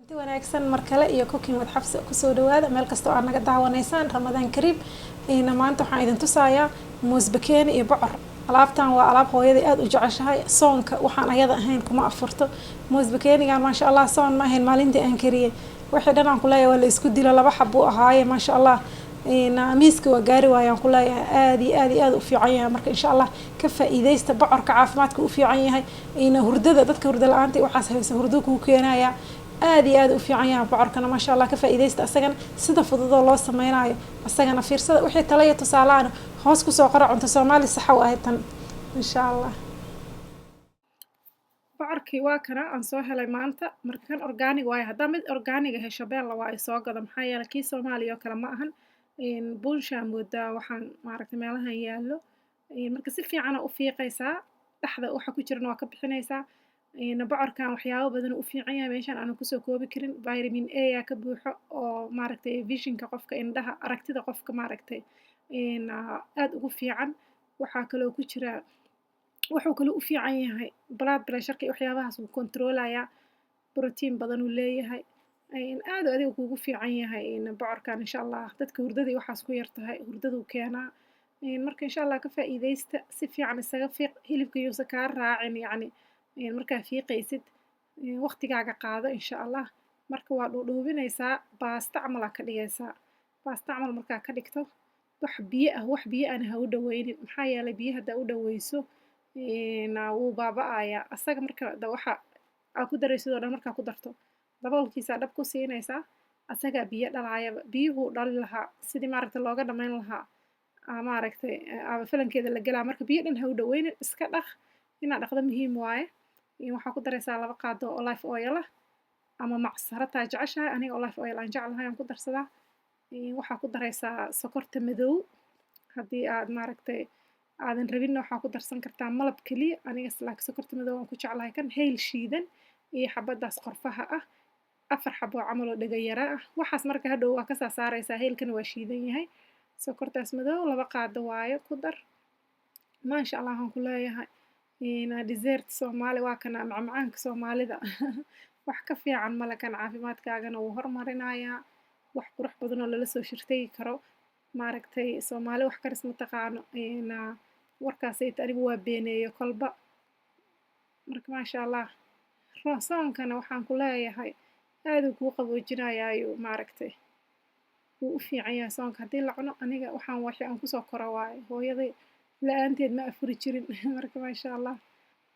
Intii wanaagsan mar kale iyo cooking with Xafsa ku soo dhawaada meel kasta oo aad naga daawanaysaan Ramadaan Kariim maanta waxaan idin tusayaa muus bakeeni iyo bocor alaabtan waa alaab hooyadii aad u jeceshahay soonka waxaan ayada ahayn kuma afurto muus bakeenigan ma sha Allah soon ma ahayn maalintii aan kariyay wixii dhan aan ku leeyahay waa la isku dilo laba xabo ahaaye ma sha Allah miiska waa gaari waayaan ku leeyahay aad u fiican yahay marka insha Allah ka faa'iideysta bocorka caafimaadka u fiican yahay hurdada dadka hurda la'aanta waxaas hayso hurdo ku keenaya aad u fiican yahay bocorkana ma sha Allah ka faa'iideysta asagana sida fudud oo loo sameeyo asagana fiirsada wixii talaya tusaalaan hoos ku soo qora cunto Soomaali sax ah ay tan insha Allah bocorkii waa kana aan soo helay maanta markan organic waay hadaa mid organic ah Shabeella waa ay soo gada maxaa yeelay kii Soomaaliya oo kale ma ahan buunsha mooda waxaan maaragtay meelahan yaalo marka si fiican u fiiqaysaa dhaxda waxa ku jirana waa ka bixinaysaa bocorkan waxyaabo badan u fiican yahay meeshan aan ku soo koobi karin vitamin A ka buuxo oo maaragtay visionka qofka indhaha aragtida qofka maaragtay aad ugu fiican waxa kale oo ku jira wuxuu kale u fiican yahay blood pressure ka waxyaabahaas uu controlaya protein badan uu leeyahay aad adiga kugu fiican yahay bocorkan insha Allah dadka hurdada waxaas ku yartahay hurdadu keenaa marka insha Allah ka faa'iideysta si fiican isaga fiiq hilibka iyo ka raacin yani markaa fiiqaysid waqtigaaga qaado insha Allah marka waa dhuudhuubinaysaa baasta camal ka dhigaysaa baasta camal markaa ka dhigto wax biyo aan ha u dhaweynin maxaa yeelay biyaha hadaa u dhaweyso wuu baaba'aya asaga marka waxa aad ku daraysid oo dhan markaa ku darto daboolkiisa dhab ku siinaysaa asaga biyo dhalaaya biyuhu dhali lahaa sidii maaragtay looga dhamayn lahaa maaragtay falankeeda la galaa marka biyo dhan ha u dhaweynin iska dhaq inaad dhaqdo muhiim waaye waxaa ku daraysaa 2 qaado oo olive oil ah ama macsaro taa jeceshahay aniga olive oil aan jeclahay aan ku darsadaa waxaa ku daraysaa sokorta madow haddii aad maaragtay aadan rabin waxaa ku darsan kartaa malab kaliya aniga laakiin sokorta madow aan ku jeclahay kan heel shiidan iyo xabadaas qorfaha ah 4 xabo camal oo dhaga yara ah waxaas marka hadhow waa ka saaraysaa heelkana waa shiidan yahay sokortaas madow 2 qaado waaye ku dar ma sha Allah aan ku leeyahay dessert Soomaali waa kana macmacaanka Soomaalida wax ka fiican malakan caafimaadkaagana wuu hormarinayaa wax qurux badan oo lala soo shirtay karo maaragtay Soomaali wax karis ma taqaano warkaas ay anigu waa beeneeyo kolba marka ma sha Allah roosankana waxaan ku leeyahay aad uu qaboojinayaa maaragtay wuu u fiican yahay soonka hadii la cuno aniga waxaan aan ku soo koro waay hooyaday la'aanteed ma afuri jirin marka ma sha Allah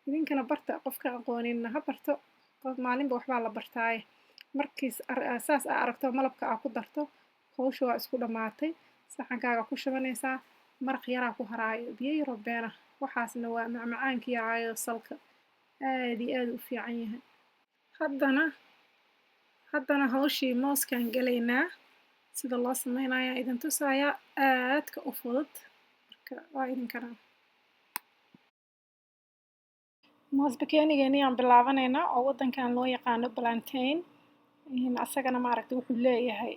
idinkana barta qofka aqoonin ha barto qof maalinba waxbaa la bartaaye markii asaas aragto malabka aad ku darto hawsha waa isku dhamaatay saxankaaga ku shubanaysaa maraq yaraa ku haraayo biyo yar oo beena waxaasna waa macmacaankii aayo salka aad u fiican yahay haddana hawshii mooskan galaynaa sida loo sameynayo idin tusaaya aadka u fudud marka waa idinkana moos bakeenigeeni aan bilaabanaynaa oo wadankan loo yaqaano plantain asagana maaragtay wuxuu leeyahay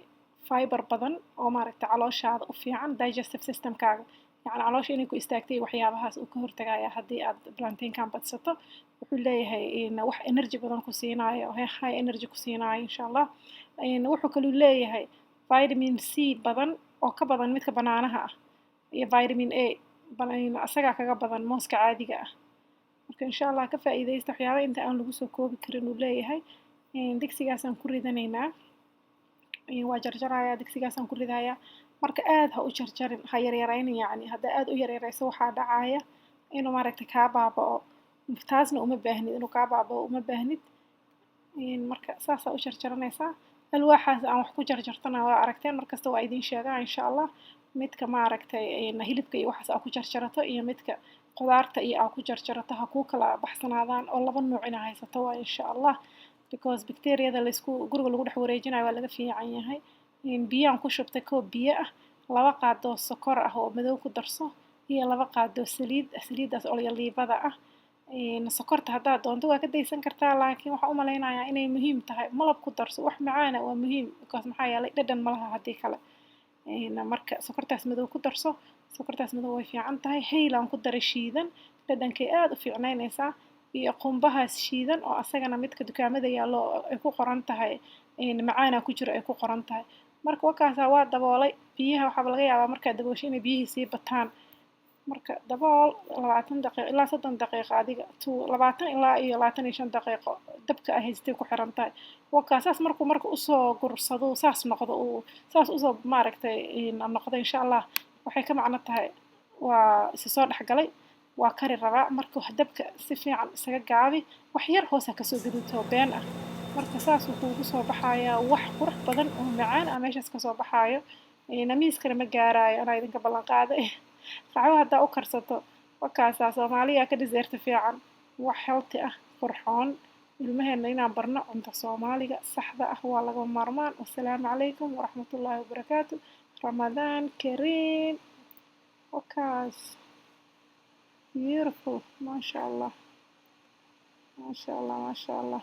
fiber badan oo maaragtay calooshaada u fiican digestive systemkaaga yani caloosha inay ku istaagtay waxyaabahaas uu ka hortagaya haddii aad plantainkan badsato wuxuu leeyahay wax energy badan ku siinaayo high energy ku siinaayo insha Allah wuxuu kaloo leeyahay vitamin C badan oo ka badan midka banaanaha ah iyo vitamin A asaga kaga badan mooska caadiga ah marka insha Allah ka faa'iideysta waxyaabo inta aan lagu soo koobi karin uu leeyahay digsigaas aan ku ridanaynaa waa jarjarayaa digsigaas aan ku ridayaa marka aad ha u jarjarin ha yaryaraynin yani haddaa aad u yaryarayso waxaa dhacaya inuu maaragtay kaa baaba'o taasna uma baahnid inuu kaa baaba'o uma baahnid marka saas u jarjaranaysaa alwaaxaas aan wax ku jarjartana waa aragteen markasta waa idin sheegaa insha Allah midka maaragtay hilibka iyo waxaas aad ku jarjarato iyo midka qudaarta iyo aad ku jarjarato ha ku kala baxsanaadaan oo 2 nooc ina haysato waa insha Allah because bacteria-da guriga lagu dhex wareejinayo waa laga fiican yahay biyaan ku shubtay koob biyo ah 2 qaado sokor ah oo madow ku darso iyo 2 qaado saliidaas olive-da ah sokorta haddaad doonto waa ka daysan kartaa laakiin waxaan u malaynayaa inay muhiim tahay malab ku darso wax macaan waa muhiim because maxaa yeelay dhadhan ma laha haddii kale marka sokortaas madow ku darso sokortaas madow way fiican tahay hayl aan ku daray shiidan dhadhankay aad u fiicnaynaysaa iyo qumbahaas shiidan oo asagana midka dukaamada yaallo ay ku qoran tahay macaana ku jiro ay ku qoran tahay. Marka wakaasaa waa daboolay biyaha waxaaba laga yaabaa markaad daboosho inay biyihii sii bataan. Marka dabool 20 daqiiqo ilaa 30 daqiiqo adiga 20 ilaa iyo 25 daqiiqo dabka ay haystay ku xiran tahay. Wakaasaas markuu usoo gursado saas noqdo saas usoo maaragtay noqdo insha Allah waxay ka macno tahay waa isa soo dhexgalay waa kari rabaa marka dabka si fiican isaga gaabi wax yar hoos ha kasoo gaduuto been ah. Marka saas wuxuu ugu soo baxayaa wax qurux badan oo macaan ah meeshaas ka soo baxaayo. Miiskana ma gaaraayo anaa idinka ballan qaaday. Qaxwo haddaa u karsato wakaasaa Soomaaliya ka dessert fiican wax healthy ah qurxoon ilmaheena inaan barno cunto Soomaaliga saxda ah waa lagama maarmaan. Wassalaamu calaykum waraxmatullaahi wabarakaatu. Ramadaan kariim. Wakaas beautiful. ما شاء الله ما شاء الله ما شاء الله.